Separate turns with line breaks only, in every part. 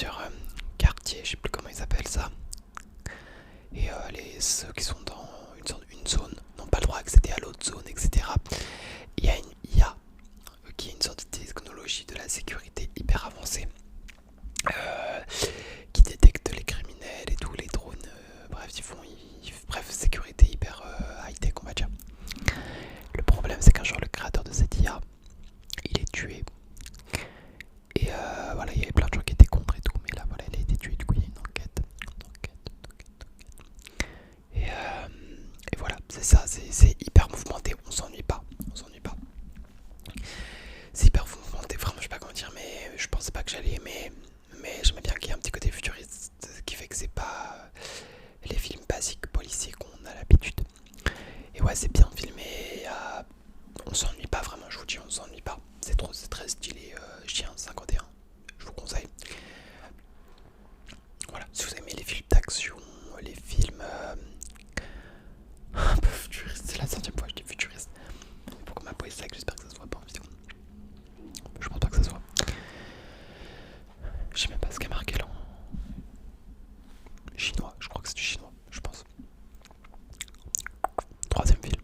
plusieurs quartiers, je sais plus comment ils appellent ça. Et ceux qui sont dans une zone n'ont pas le droit d'accéder à l'autre zone, etc. Il y a une IA qui est une sorte de technologie de la sécurité hyper avancée euh, qui détecte les criminels et tous les drones. Bref, bref, sécurité hyper high-tech, on va dire. Le problème, c'est qu'un jour, le créateur de cette IA, il est tué. Et voilà, il y avait plein de gens qui étaient contre et tout, mais là, voilà, il a été tué. Du coup, il y a une enquête. Et voilà, c'est ça, c'est hyper mouvementé, on s'ennuie pas, on s'ennuie pas. C'est hyper mouvementé, vraiment, je sais pas comment dire, mais je pensais pas que j'allais aimer. Mais j'aimais bien qu'il y ait un petit côté futuriste qui fait que c'est pas les films basiques policiers qu'on a l'habitude. Et ouais, c'est bien filmé, on s'ennuie pas vraiment, je vous dis, on s'ennuie pas. C'est très stylé, Chien 51, je vous conseille. Voilà, si vous aimez les films d'action, les films un peu futuristes, c'est la 100e fois que je dis futuriste. Pourquoi ma peau est sec, j'espère que ça se voit pas en vidéo. Je pense pas que ça se voit. Je sais même pas ce qu'il y a marqué là. Chinois, je crois que c'est du chinois, je pense. Troisième film.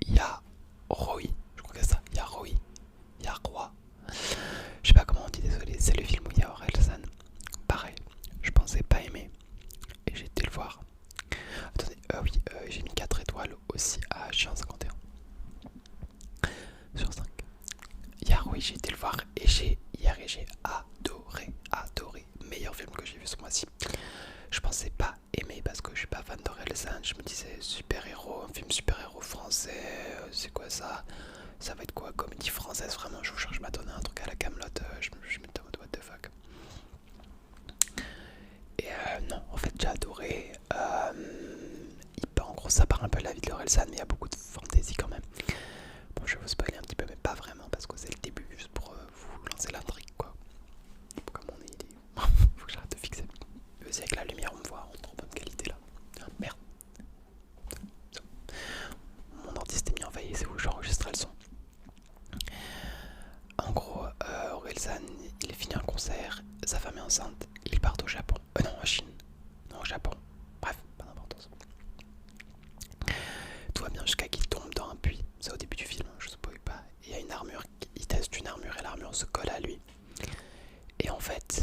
Il y a Roi, je crois que c'est ça. Il y a Roi, il y a Roi. Je sais pas comment on dit, désolé. C'est le film où il y a Orelsan. Pareil, je pensais pas aimer. Et j'ai été le voir. Attendez, oui, j'ai mis 4 étoiles aussi à Chien 51 sur 5. Hier, oui, j'ai été le voir et j'ai adoré. Meilleur film que j'ai vu ce mois-ci. Je pensais pas aimer parce que je suis pas fan d'Orelsan. Je me disais super-héros, un film super-héros français, c'est quoi ça? Ça va être quoi? Comédie française, vraiment, je vous cherche, je m'attendais à un truc à la Camelot, je me disais what the fuck. Et non, en fait, j'ai adoré. En gros, ça part un peu de la vie de Orelsan, mais il y a beaucoup de fantaisie quand même. Bon, je vais vous spoiler un petit peu, mais pas vraiment, parce que c'est le début, juste pour vous lancer l'intrigue, quoi. Comme on est, faut que j'arrête de fixer. Mais aussi avec la lumière, on me voit en trop bonne qualité là. Ah, merde. Mon ordi s'était mis en veille, c'est où j'enregistrais le son. En gros, Orelsan, il finit un concert, sa femme est enceinte, ils partent au Japon. Non, en Chine. Non, au Japon. Bref, pas d'importance. Tout va bien jusqu'à qu'il tombe dans un puits. C'est au début du film, je spoil pas. Il y a une armure, il teste une armure et l'armure se colle à lui. Et en fait,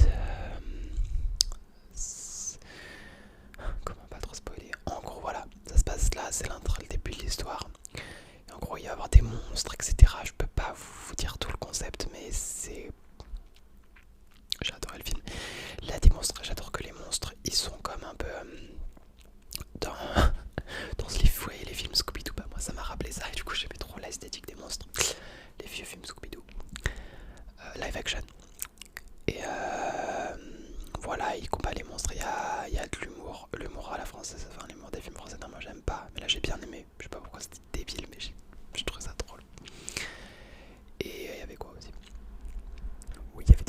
comment pas trop spoiler? En gros, voilà, ça se passe là, c'est le début de l'histoire. Et en gros, il va y avoir des monstres, etc. Je peux pas vous dire tout le concept, mais c'est. J'adorais le film. Là, des monstres, j'adore que les monstres, ils sont comme un peu dans, dans ce livre. Vous voyez les films Scooby-Doo, bah moi ça m'a rappelé ça, et du coup j'aimais trop l'esthétique des monstres. Les vieux films Scooby-Doo, live action. Et voilà, il combat les monstres, il y a de l'humour à la française, enfin l'humour des films français, non moi j'aime pas, mais là j'ai bien aimé, je sais pas pourquoi c'était débile, mais je trouve ça drôle. Et il y avait quoi aussi? Oui, il y avait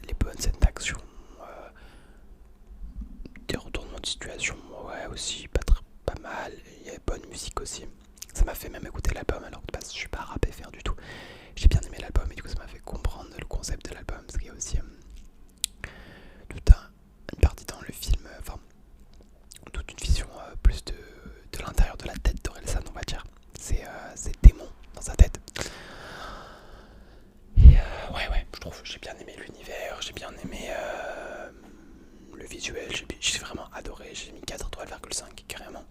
les bonnes scènes d'action, des retournements de situation, ouais aussi, pas mal, il y avait bonne musique aussi. Ça m'a fait même écouter l'album alors que je suis pas rap FR du tout. J'ai bien aimé l'album et du coup ça m'a fait comprendre le concept de l'album, parce qu'il y a aussi une partie dans le film, enfin toute une vision plus de l'intérieur de la tête d'Orelsan, on va dire. C'est démon dans sa tête. Et ouais, je trouve j'ai bien aimé l'univers, j'ai bien aimé le visuel, j'ai vraiment adoré, j'ai mis 4 étoiles,5 carrément.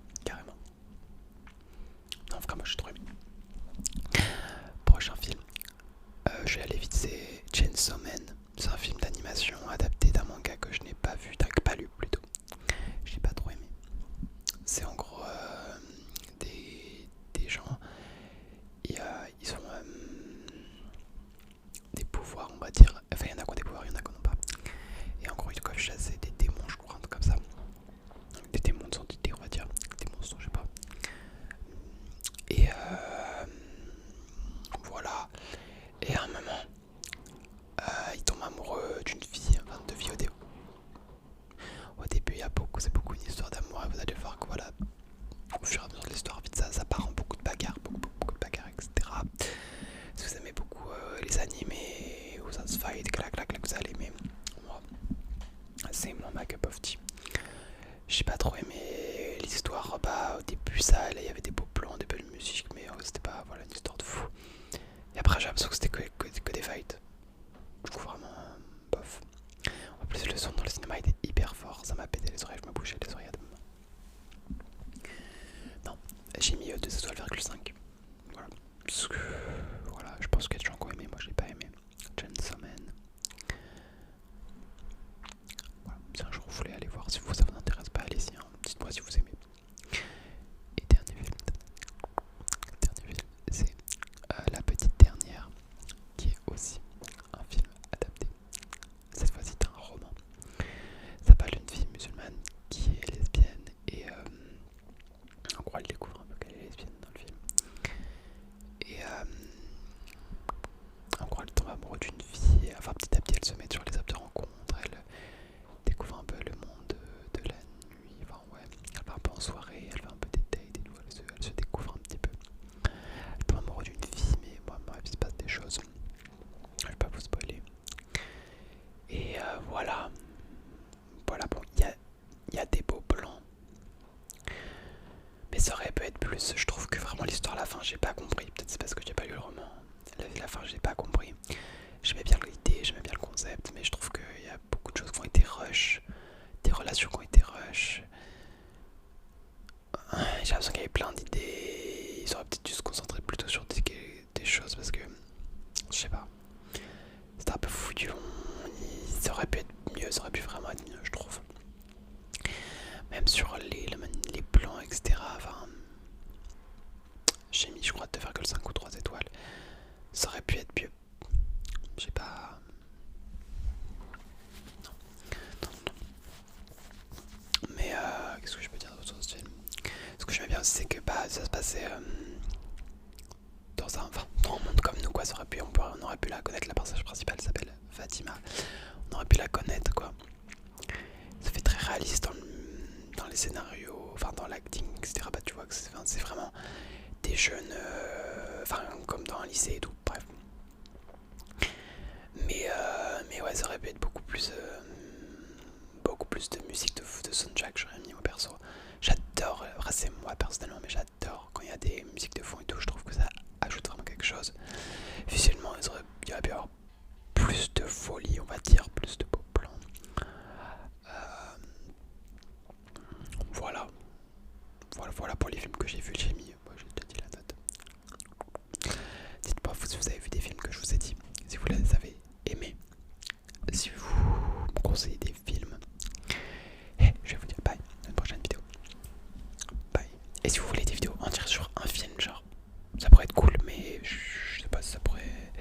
Non, vraiment, j'ai trop aimé. Prochain film, je vais aller vite, c'est Chainsaw Man. C'est un film d'animation adapté d'un manga que je n'ai pas vu, pas lu plutôt. J'ai pas trop aimé. C'est en gros des gens, ils ont des pouvoirs, on va dire. Enfin, il y en a qui ont des pouvoirs, il y en a qui n'en ont pas. Et en gros, ils doivent chasser des démons, je crois, un truc comme ça. Des démons de entité, on va dire. Des monstres, je sais pas. Et voilà. Et à un moment, il tombe amoureux d'une fille, enfin de filles au début. Au début, c'est beaucoup une histoire d'amour. Et vous allez voir que voilà, au fur et à mesure de l'histoire, vite ça part en beaucoup de bagarres, beaucoup de bagarres, etc. Si vous aimez beaucoup les animés où ça se fight, clac, vous allez aimer. voilà. Voilà, bon, il y a des beaux plans. Mais ça aurait pu être plus. Je trouve que vraiment l'histoire, la fin, j'ai pas compris. Peut-être c'est parce que j'ai pas lu le roman. La fin, j'ai pas compris. J'aimais bien l'idée, j'aimais bien le concept, mais je trouve qu'il y a beaucoup de choses qui ont été rush. Des relations qui ont été rush. J'ai l'impression qu'il y avait plein d'idées. Ils auraient peut-être dû se concentrer plutôt sur des choses parce que. Je sais pas. C'était un peu foutu. Ça aurait pu être mieux, ça aurait pu vraiment être mieux, je trouve. Même sur les plans, etc. Enfin, j'ai mis, je crois, de faire que le 5 ou 3 étoiles. Ça aurait pu être mieux. Je sais pas. Non. Non, non. Mais qu'est-ce que je peux dire d'autre sur ce film? Ce que j'aimais bien aussi, c'est que ça se passait dans un monde comme nous, quoi. Ça aurait pu, on aurait pu la connaître. La personnage principale s'appelle Fatima. On aurait pu la connaître, quoi. Ça fait très réaliste dans les scénarios, enfin dans l'acting, etc. Bah, tu vois que c'est vraiment des jeunes, enfin comme dans un lycée et tout, bref. Mais ouais, ça aurait pu être beaucoup plus de musique, de soundtrack, j'aurais mis au perso. J'adore, c'est moi personnellement, mais j'adore quand il y a des musiques de fond et tout, je trouve que ça ajoute vraiment quelque chose. Visuellement, il y aurait pu y avoir plus de folie, on va dire, plus de beaux plans. Voilà. Voilà pour les films que j'ai vus, j'ai mis, moi j'ai déjà dit la note. Dites-moi si vous avez vu des films que je vous ai dit, si vous les avez aimés, si vous me conseillez des films. Et je vais vous dire bye, à une prochaine vidéo. Bye. Et si vous voulez des vidéos entières sur un film, genre, ça pourrait être cool, mais je sais pas si ça pourrait.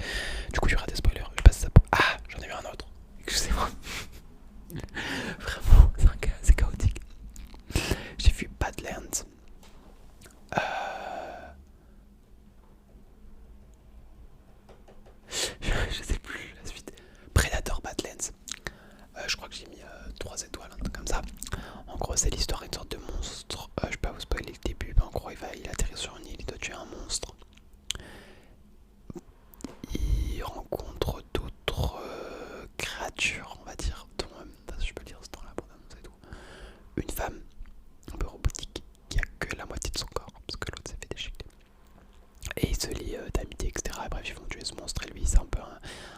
Du coup, il y aura des spoilers. Je sais pas si ça pourrait. Ah, j'en ai vu un autre. Excusez-moi. Vraiment, c'est chaotique. J'ai vu Badlands. Je sais plus la suite. Predator Badlands. Je crois que j'ai mis 3 étoiles, un truc comme ça. En gros, c'est l'histoire d'une sorte de monstre. Je peux pas vous spoiler le début, mais en gros, il atterrit sur une île, il doit tuer un monstre. Il rencontre d'autres créatures, on va dire, dont, je peux le dire, c'est dans la bande-annonce et tout. Une femme, un peu robotique, qui a que la moitié de son corps, parce que l'autre s'est fait déchiqueter. Et ils se lient d'amitié, etc. Et bref, ils vont tuer ce monstre, et lui, c'est un peu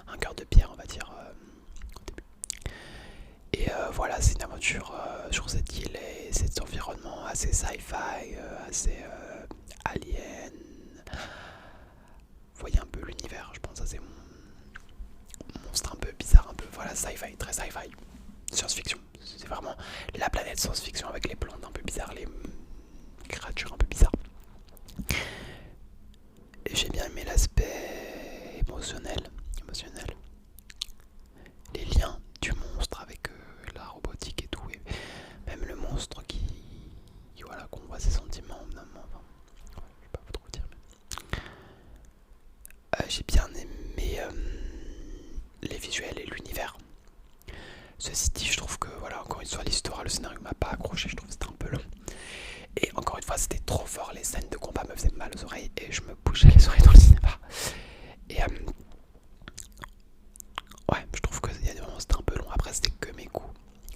un cœur de pierre, on va dire, au début. Et voilà, c'est une aventure sur cette île et cet environnement assez sci-fi, assez alien. Vous voyez un peu l'univers, je pense, c'est mon monstre un peu bizarre, un peu, voilà, sci-fi, très sci-fi, science-fiction. C'est vraiment la planète science-fiction avec les plantes un peu bizarres, les créatures un peu bizarres. Et j'ai bien aimé l'aspect émotionnel. Les liens du monstre avec la robotique et tout, et même le monstre voilà, qu'on voit ses sentiments, enfin, je vais pas trop vous dire, mais j'ai bien aimé les visuels et l'univers. Ceci dit, je trouve que voilà, encore une fois, l'histoire, le scénario m'a pas accroché, je trouve que c'était un peu long. Et encore une fois, c'était trop fort, les scènes de combat me faisaient mal aux oreilles et je me bougeais les oreilles dans le cinéma. Et ouais, je trouve qu'il y a des moments c'était un peu long. Après, c'était que mes coups.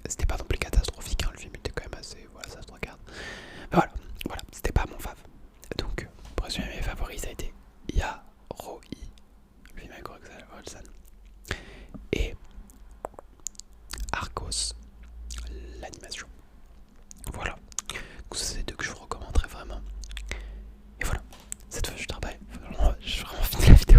C'était pas non plus catastrophique, hein, le film était quand même assez. Voilà, ça